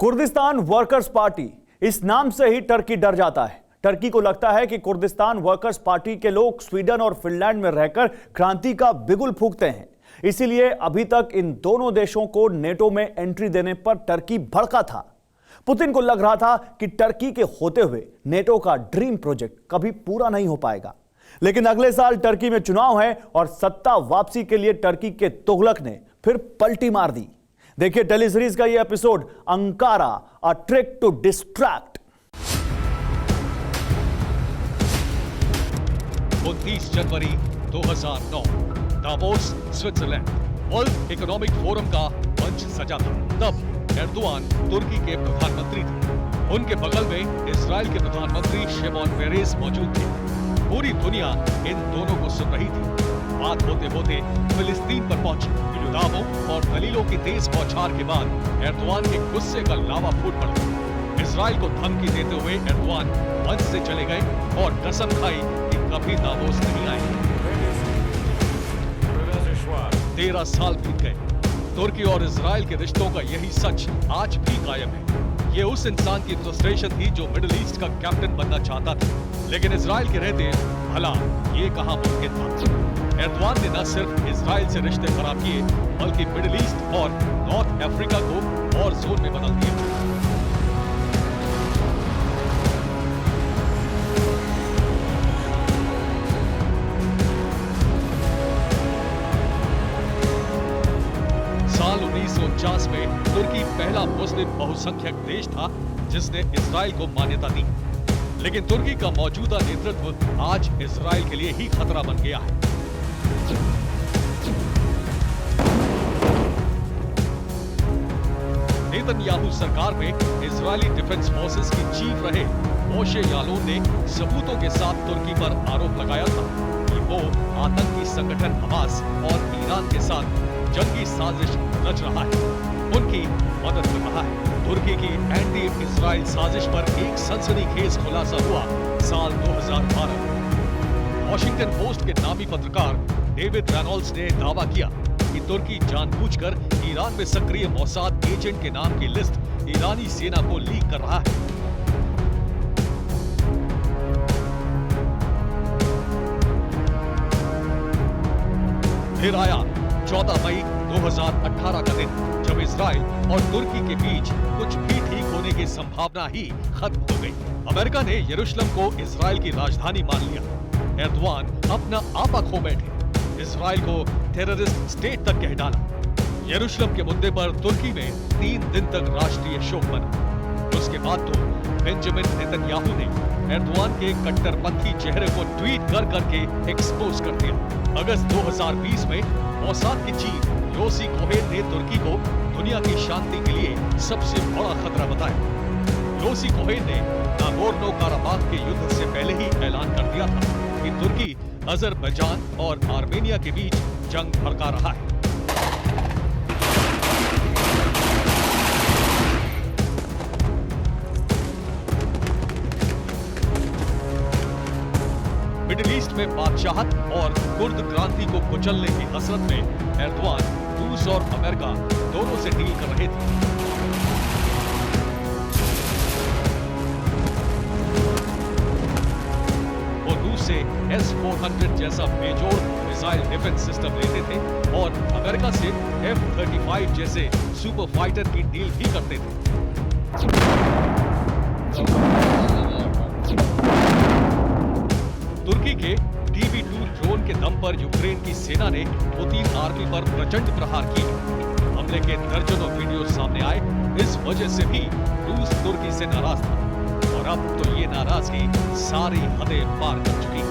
Kurdistan workers party, इस नाम से ही टर्की डर जाता है। टर्की को लगता है कि कुर्दिस्तान वर्कर्स पार्टी के लोग स्वीडन और फिनलैंड में रहकर क्रांति का बिगुल फूंकते हैं। इसीलिए अभी तक इन दोनों देशों को नेटो में एंट्री देने पर टर्की भड़का था। पुतिन को लग रहा था कि टर्की के होते हुए नेटो का ड्रीम प्रोजेक्ट कभी पूरा नहीं हो पाएगा। लेकिन अगले साल टर्की में चुनाव है और सत्ता वापसी के लिए टर्की के तुगलक ने फिर पलटी मार दी। देखिए टेलीसीरीज का यह episode, Ankara, a trick to distract. 29 जनवरी 2009, Davos, Switzerland. World Economic Forum का मंच सजा था। तब एर्दोआन तुर्की के प्रधानमंत्री थे। उनके बगल में इजराइल के प्रधानमंत्री शिमोन पेरेस मौजूद थे। पूरी दुनिया इन दोनों को सुन रही थी। बात होते होते फिलिस्तीन पर पहुंची। युद्धाओं और दलीलों की तेज बौछार के बाद एर्दोआन के गुस्से का लावा फूट पड़ा। इजराइल को धमकी देते हुए एर्दोआन मंच से चले गए और कसम खाई कि कभी दावोस नहीं आएंगे। 13 साल बीत गए। तुर्की और इजराइल के रिश्तों का यही सच आज भी कायम है। ये उस इंसान की फ्रस्ट्रेशन थी जो मिडिल ईस्ट का कैप्टन बनना चाहता था, लेकिन इजराइल के रहते भला ये कहां मुमकिन था। एर्दोआन ने न सिर्फ इजराइल से रिश्ते खराब किए, बल्कि मिडिल ईस्ट और नॉर्थ अफ्रीका को वॉर जोन में बदल दिया। साल 1949 में तुर्की पहला मुस्लिम बहुसंख्यक देश था जिसने इजराइल को मान्यता दी। लेकिन तुर्की का मौजूदा नेतृत्व आज इजराइल के लिए ही खतरा बन गया है। नेतन्याहू सरकार में इजरायली डिफेंस फोर्सेस की चीफ रहे मोशे यालून ने सबूतों के साथ तुर्की पर आरोप लगाया था कि वो आतंकी संगठन हमास और ईरान के साथ जंगी साजिश रच रहा है, उनकी मदद कर रहा है। तुर्की की एंटी इजराइल साजिश पर एक सनसनीखेज खुलासा हुआ साल 2012। वॉशिंगटन पोस्ट के नामी पत्रकार डेविड रेनॉल्ड्स ने दावा किया कि तुर्की जानबूझकर ईरान में सक्रिय मोसाद एजेंट के नाम की लिस्ट ईरानी सेना को लीक कर रहा है। फिर आया 14 मई 2018 का दिन, जब इजराइल और तुर्की के बीच कुछ भी ठीक होने की संभावना ही खत्म हो गई। अमेरिका ने यरूशलेम को इजराइल की राजधानी मान लिया। एर्दोआन अपना आपा खो बैठे, इजराइल को टेररिस्ट स्टेट तक कह डाला। यरूशलेम के मुद्दे पर तुर्की में 3 दिन तक राष्ट्रीय शोक बना। उसके बाद तो बेंजामिन नेतन्याहू ने एर्दोआन के कट्टरपंथी चेहरे को ट्वीट कर करके एक्सपोज कर दिया। अगस्त 2020 में मोसाद की चीफ योसी कोहेन ने तुर्की को दुनिया की शांति के लिए सबसे बड़ा खतरा बताया। योसी कोहेन ने नागोर्नो काराबाख के युद्ध से पहले ही ऐलान कर दिया था कि तुर्की अजरबैजान और आर्मेनिया के बीच जंग भड़का रहा है। मिडिल ईस्ट में बादशाहत और कुर्द क्रांति को कुचलने की हसरत में एर्दोआन रूस और अमेरिका दोनों से डील कर रहे थे। वो रूस से S-400 जैसा बेजोड़ मिसाइल डिफेंस सिस्टम लेते थे और अमेरिका से F-35 जैसे सुपर फाइटर की डील भी करते थे। तुर्की के TB2 ड्रोन के दम पर यूक्रेन की सेना ने पुतिन आर्मी पर प्रचंड प्रहार किए। हमले के दर्जनों वीडियो सामने आए। इस वजह से भी रूस तुर्की से नाराज था और अब तो ये नाराजगी सारी हदें पार कर चुकी है।